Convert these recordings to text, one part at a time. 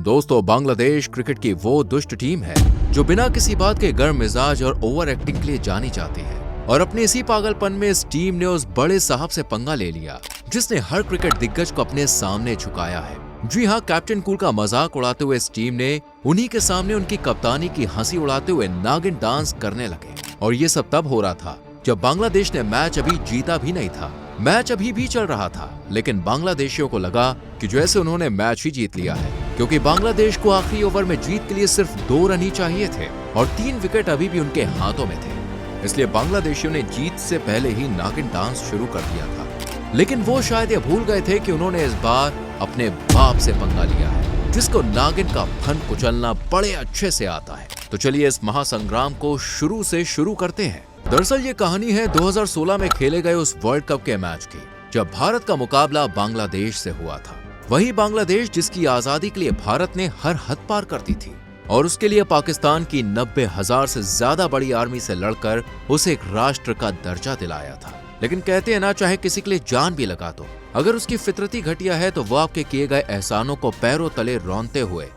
दोस्तों, बांग्लादेश क्रिकेट की वो दुष्ट टीम है जो बिना किसी बात के गर्म मिजाज और ओवर एक्टिंग के लिए जानी जाती है। और अपने इसी पागलपन में इस टीम ने उस बड़े साहब से पंगा ले लिया जिसने हर क्रिकेट दिग्गज को अपने सामने झुकाया है। जी हाँ, कैप्टन कूल का मजाक उड़ाते हुए इस टीम ने उन्हीं के सामने उनकी कप्तानी की हंसी उड़ाते हुए नागिन डांस करने लगे। और ये सब तब हो रहा था जब बांग्लादेश ने मैच अभी जीता भी नहीं था। मैच अभी भी चल रहा था, लेकिन बांग्लादेशियों को लगा कि जैसे उन्होंने मैच ही जीत लिया है, क्योंकि बांग्लादेश को आखिरी ओवर में जीत के लिए सिर्फ 2 रन ही चाहिए थे और 3 विकेट अभी भी उनके हाथों में थे। इसलिए बांग्लादेशियों ने जीत से पहले ही नागिन डांस शुरू कर दिया था। लेकिन वो शायद ये भूल गए थे कि उन्होंने इस बार अपने बाप से पंगा लिया है, जिसको नागिन का फन कुचलना बड़े अच्छे से आता है। तो चलिए इस महासंग्राम को शुरू से शुरू करते हैं। दरअसल ये कहानी है 2016 में खेले गए उस वर्ल्ड कप के मैच की, जब भारत का मुकाबला बांग्लादेश से हुआ था। वही बांग्लादेश जिसकी आजादी के लिए भारत ने हर हद पार कर दी थी और उसके लिए पाकिस्तान की 90,000 से ज्यादा बड़ी आर्मी से लड़कर उसे एक राष्ट्र का दर्जा दिलाया था। लेकिन कहते हैं ना, चाहे किसी के लिए जान भी लगा दो, अगर उसकी फितरती घटिया है तो वो आपके किए गए एहसानों को पैरों तले रौंदते हुए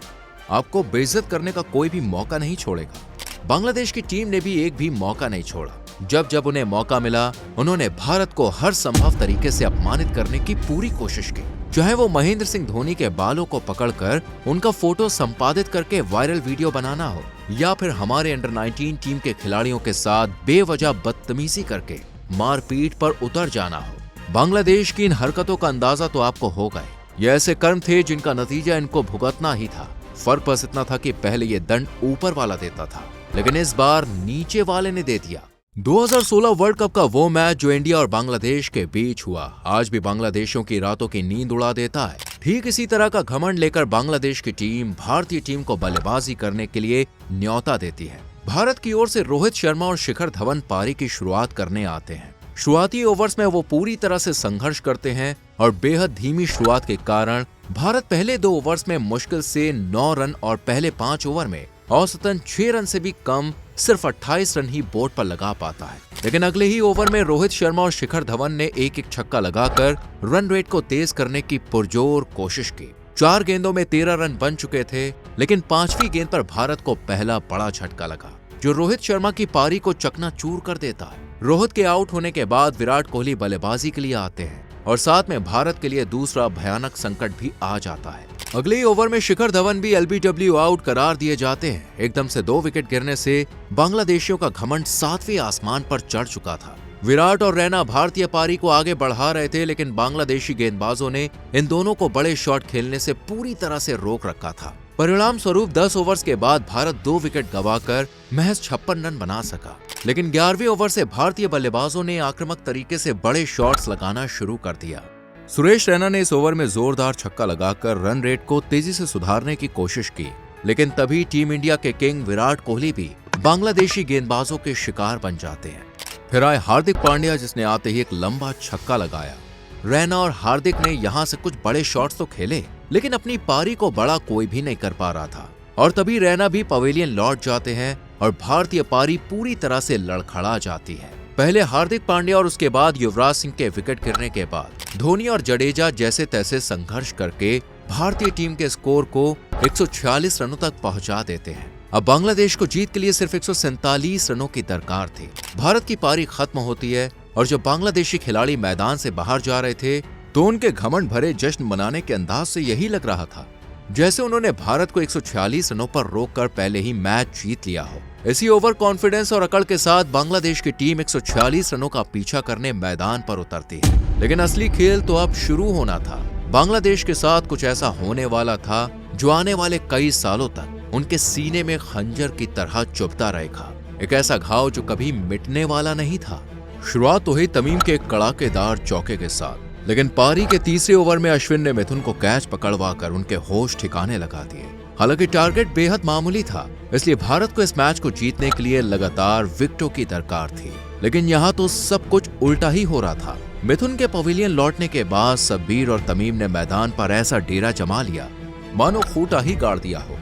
आपको बेइज्जत करने का कोई भी मौका नहीं छोड़ेगा। बांग्लादेश की टीम ने भी एक भी मौका नहीं छोड़ा। जब जब उन्हें मौका मिला, उन्होंने भारत को हर संभव तरीके से अपमानित करने की पूरी कोशिश की। चाहे वो महेंद्र सिंह धोनी के बालों को पकड़कर उनका फोटो संपादित करके वायरल वीडियो बनाना हो, या फिर हमारे अंडर 19 टीम के खिलाड़ियों के साथ बेवजह बदतमीजी करके मारपीट पर उतर जाना हो। बांग्लादेश की इन हरकतों का अंदाजा तो आपको होगा ही। ये ऐसे कर्म थे जिनका नतीजा इनको भुगतना ही था। फर्क बस इतना था कि पहले ये दंड ऊपर वाला देता था, लेकिन इस बार नीचे वाले ने दे दिया। 2016 वर्ल्ड कप का वो मैच जो इंडिया और बांग्लादेश के बीच हुआ, आज भी बांग्लादेशियों की रातों की नींद उड़ा देता है। ठीक इसी तरह का घमंड लेकर बांग्लादेश की टीम भारतीय टीम को बल्लेबाजी करने के लिए न्योता देती है। भारत की ओर से रोहित शर्मा और शिखर धवन पारी की शुरुआत करने आते हैं। शुरुआती ओवर्स में वो पूरी तरह से संघर्ष करते हैं और बेहद धीमी शुरुआत के कारण भारत पहले 2 ओवर्स में मुश्किल से 9 रन और पहले 5 ओवर में औसतन 6 रन से भी कम सिर्फ 28 रन ही बोर्ड पर लगा पाता है। लेकिन अगले ही ओवर में रोहित शर्मा और शिखर धवन ने एक छक्का लगाकर रन रेट को तेज करने की पुरजोर कोशिश की। 4 गेंदों में 13 रन बन चुके थे, लेकिन 5वीं गेंद पर भारत को पहला बड़ा झटका लगा जो रोहित शर्मा की पारी को चकनाचूर कर देता है। रोहित के आउट होने के बाद विराट कोहली बल्लेबाजी के लिए आते हैं और साथ में भारत के लिए दूसरा भयानक संकट भी आ जाता है। अगले ही ओवर में शिखर धवन भी एलबीडब्ल्यू आउट करार दिए जाते हैं। एकदम से 2 विकेट गिरने से बांग्लादेशियों का घमंड 7वें आसमान पर चढ़ चुका था। विराट और रैना भारतीय पारी को आगे बढ़ा रहे थे, लेकिन बांग्लादेशी गेंदबाजों ने इन दोनों को बड़े शॉट खेलने से पूरी तरह से रोक रखा था। परिणाम स्वरूप 10 ओवर्स के बाद भारत 2 विकेट गंवाकर महज 56 रन बना सका। लेकिन 11वें ओवर से भारतीय बल्लेबाजों ने आक्रामक तरीके से बड़े शॉट्स लगाना शुरू कर दिया। सुरेश रैना ने इस ओवर में जोरदार छक्का लगाकर रन रेट को तेजी से सुधारने की कोशिश की, लेकिन तभी टीम इंडिया के किंग विराट कोहली भी बांग्लादेशी गेंदबाजों के शिकार बन जाते हैं। फिर आए हार्दिक पांड्या, जिसने आते ही एक लंबा छक्का लगाया। रैना और हार्दिक ने यहाँ से कुछ बड़े शॉट्स तो खेले, लेकिन अपनी पारी को बड़ा कोई भी नहीं कर पा रहा था। और तभी रैना भी पवेलियन लौट जाते हैं और भारतीय पारी पूरी तरह से लड़खड़ा जाती है। पहले हार्दिक पांड्या और उसके बाद युवराज सिंह के विकेट गिरने के बाद धोनी और जडेजा जैसे तैसे संघर्ष करके भारतीय टीम के स्कोर को 146 रनों तक पहुंचा देते हैं। अब बांग्लादेश को जीत के लिए सिर्फ 147 रनों की दरकार थी। भारत की पारी खत्म होती है और जब बांग्लादेशी खिलाड़ी मैदान से बाहर जा रहे थे तो उनके घमंड भरे जश्न मनाने के अंदाज से यही लग रहा था जैसे उन्होंने भारत को 146 रनों पर रोककर पहले ही मैच जीत लिया हो। इसी ओवर कॉन्फिडेंस और अकड़ के साथ बांग्लादेश की टीम 146 रनों का पीछा करने मैदान पर उतरती है। लेकिन असली खेल तो अब शुरू होना था। बांग्लादेश के साथ कुछ ऐसा होने वाला था जो आने वाले कई सालों तक उनके सीने में खंजर की तरह चुभता रहेगा। एक ऐसा घाव जो कभी मिटने वाला नहीं था। शुरुआत तो हुई तमीम के कड़ाकेदार चौके के साथ, लेकिन पारी के 3रे ओवर में अश्विन ने मिथुन को कैच पकड़वाकर उनके होश ठिकाने लगा दिए। हालांकि टारगेट बेहद मामूली था, इसलिए भारत को इस मैच को जीतने के लिए लगातार विकेटों की दरकार थी। लेकिन यहाँ तो सब कुछ उल्टा ही हो रहा था। मिथुन के पवेलियन लौटने के बाद शब्बीर और तमीम ने मैदान पर ऐसा डेरा जमा लिया मानो खूंटा ही गाड़ दिया हो।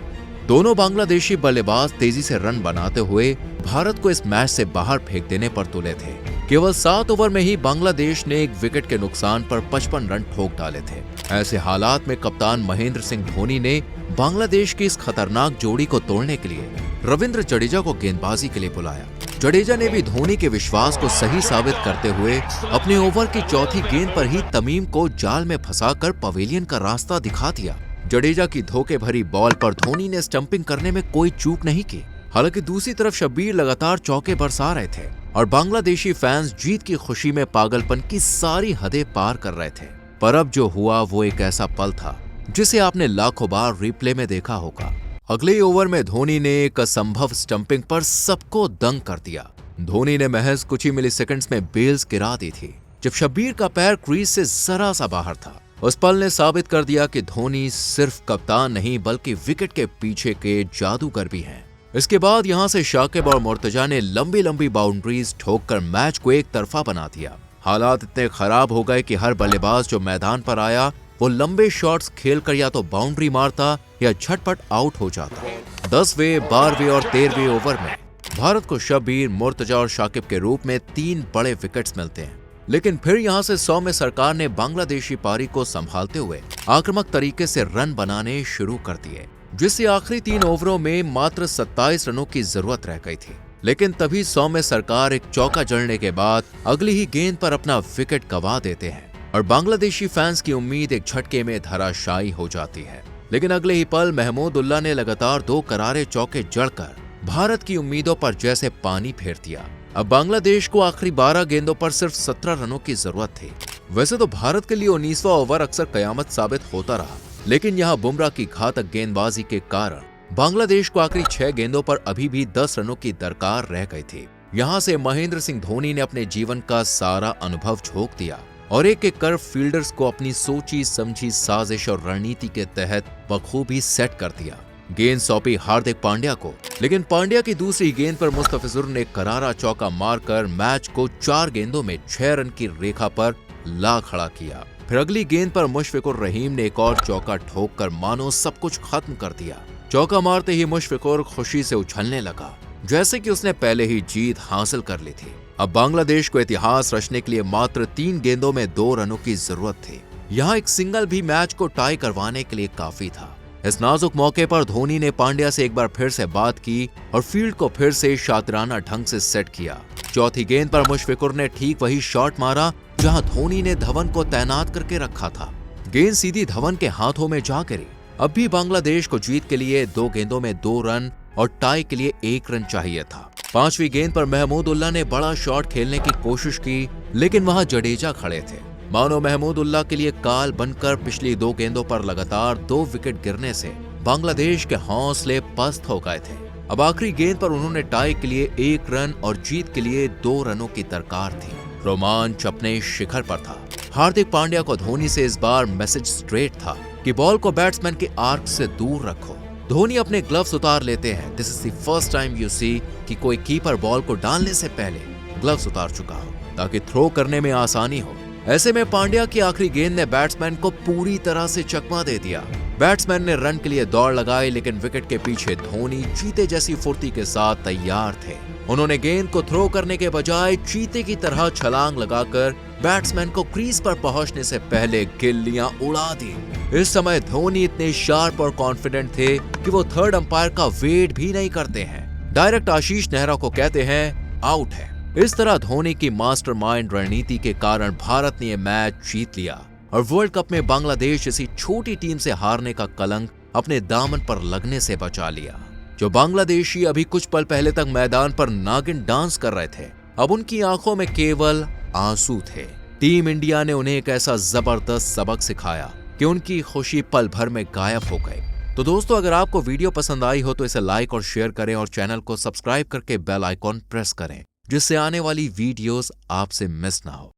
दोनों बांग्लादेशी बल्लेबाज तेजी से रन बनाते हुए भारत को इस मैच से बाहर फेंक देने पर तुले थे। केवल 7 ओवर में ही बांग्लादेश ने 1 विकेट के नुकसान पर 55 रन ठोक डाले थे। ऐसे हालात में कप्तान महेंद्र सिंह धोनी ने बांग्लादेश की इस खतरनाक जोड़ी को तोड़ने के लिए रविंद्र जडेजा को गेंदबाजी के लिए बुलाया। जडेजा ने भी धोनी के विश्वास को सही साबित करते हुए अपने ओवर की चौथी गेंद पर ही तमीम को जाल में फंसाकर पवेलियन का रास्ता दिखा दिया। जडेजा की धोखे भरी बॉल पर धोनी ने स्टंपिंग करने में कोई चूक नहीं की। हालांकि दूसरी तरफ शब्बीर लगातार चौके बरसा रहे थे और बांग्लादेशी फैंस जीत की खुशी में पागलपन की सारी हदें पार कर रहे थे। पर अब जो हुआ वो एक ऐसा पल था जिसे आपने लाखों बार रिप्ले में देखा होगा। अगले ही ओवर में धोनी ने एक असंभव स्टंपिंग पर सबको दंग कर दिया। धोनी ने महज कुछ ही मिलीसेकंड्स में बेल्स गिरा दी थी जब शब्बीर का पैर क्रीज से जरा सा बाहर था। उस पल ने साबित कर दिया कि धोनी सिर्फ कप्तान नहीं बल्कि विकेट के पीछे के जादूगर भी हैं। इसके बाद यहां से शाकिब और मुर्तजा ने लंबी लंबी बाउंड्रीज ठोककर मैच को एक तरफा बना दिया। हालात इतने खराब हो गए कि हर बल्लेबाज जो मैदान पर आया वो लंबे शॉट्स खेलकर या तो बाउंड्री मारता या झटपट आउट हो जाता। 10वें, 12वें और 13वें ओवर में भारत को शब्बीर, मुर्तजा और शाकिब के रूप में 3 बड़े विकेट्स मिलते हैं। लेकिन फिर यहां से सौम्य सरकार ने बांग्लादेशी पारी को संभालते हुए आक्रामक तरीके से रन बनाने शुरू कर दिए, जिससे आखिरी 3 ओवरों में मात्र 27 रनों की जरूरत रह गई थी। लेकिन तभी सौम्य सरकार एक चौका जड़ने के बाद अगली ही गेंद पर अपना विकेट गंवा देते हैं और बांग्लादेशी फैंस की उम्मीद एक झटके में धराशायी हो जाती है। लेकिन अगले ही पल महमूदुल्लाह ने लगातार 2 करारे चौके जड़कर भारत की उम्मीदों पर जैसे पानी फेर दिया। अब बांग्लादेश को आखिरी 12 गेंदों पर सिर्फ 17 रनों की जरूरत थी। वैसे तो भारत के लिए 19वां ओवर अक्सर कयामत साबित होता रहा, लेकिन यहाँ बुमराह की घातक गेंदबाजी के कारण बांग्लादेश को आखिरी 6 गेंदों पर अभी भी 10 रनों की दरकार रह गई थी। यहाँ से महेंद्र सिंह धोनी ने अपने जीवन का सारा अनुभव झोंक दिया और एक एक कर फील्डर्स को अपनी सोची समझी साजिश और रणनीति के तहत बखूबी सेट कर दिया। गेंद सौंपी हार्दिक पांड्या को, लेकिन पांड्या की दूसरी गेंद पर मुस्तफिजुर ने करारा चौका मारकर मैच को 4 गेंदों में 6 रन की रेखा पर ला खड़ा किया। फिर अगली गेंद पर मुशफिकुर रहीम ने एक और चौका ठोककर मानो सब कुछ खत्म कर दिया। चौका मारते ही मुशफिकुर खुशी से उछलने लगा, जैसे कि उसने पहले ही जीत हासिल कर ली थी। अब बांग्लादेश को इतिहास रचने के लिए मात्र 3 गेंदों में 2 रनों की जरूरत थी। यहाँ एक सिंगल भी मैच को टाई करवाने के लिए काफी था। इस नाजुक मौके पर धोनी ने पांड्या से एक बार फिर से बात की और फील्ड को फिर से शातिराना ढंग से सेट किया। चौथी गेंद पर मुशफिकुर ने ठीक वही शॉट मारा जहां धोनी ने धवन को तैनात करके रखा था। गेंद सीधी धवन के हाथों में जा गिरी। अब भी बांग्लादेश को जीत के लिए 2 गेंदों में 2 रन और टाई के लिए 1 रन चाहिए था। 5वीं गेंद पर महमूदुल्लाह ने बड़ा शॉट खेलने की कोशिश की, लेकिन वहां जडेजा खड़े थे। मानो महमूदुल्लाह के लिए काल बनकर पिछली 2 गेंदों पर लगातार 2 विकेट गिरने से बांग्लादेश के हौसले पस्त हो गए थे। अब आखिरी गेंद पर उन्होंने टाई के लिए 1 रन और जीत के लिए 2 रनों की दरकार थी। रोमांच अपने शिखर पर था। हार्दिक पांड्या को धोनी से इस बार मैसेज स्ट्रेट था कि बॉल को बैट्समैन के आर्क से दूर रखो। धोनी अपने ग्लव्स उतार लेते हैं। This is the first time you see कि कोई कीपर बॉल को डालने से पहले ग्लव्स उतार चुका हो ताकि थ्रो करने में आसानी हो। ऐसे में पांड्या की आखिरी गेंद ने बैट्समैन को पूरी तरह से चकमा दे दिया। बैट्समैन ने रन के लिए दौड़ लगाई, लेकिन विकेट के पीछे धोनी चीते जैसी फुर्ती के साथ तैयार थे। उन्होंने गेंद को थ्रो करने के बजाय चीते की तरह छलांग लगाकर बैट्समैन को क्रीज पर पहुंचने से पहले गिल्लियां उड़ा दी। इस समय धोनी इतने शार्प और कॉन्फिडेंट थे कि वो थर्ड अंपायर का वेट भी नहीं करते हैं, डायरेक्ट आशीष नेहरा को कहते हैं आउट है। इस तरह धोनी की मास्टरमाइंड रणनीति के कारण भारत ने यह मैच जीत लिया और वर्ल्ड कप में बांग्लादेश जैसी छोटी टीम से हारने का कलंक अपने दामन पर लगने से बचा लिया। जो बांग्लादेशी अभी कुछ पल पहले तक मैदान पर नागिन डांस कर रहे थे, अब उनकी आंखों में केवल आंसू थे। टीम इंडिया ने उन्हें एक ऐसा जबरदस्त सबक सिखाया कि उनकी खुशी पल भर में गायब हो गई। तो दोस्तों, अगर आपको वीडियो पसंद आई हो तो इसे लाइक और शेयर करें और चैनल को सब्सक्राइब करके बेल आइकॉन प्रेस करें, जिससे आने वाली वीडियोस आपसे मिस ना हो।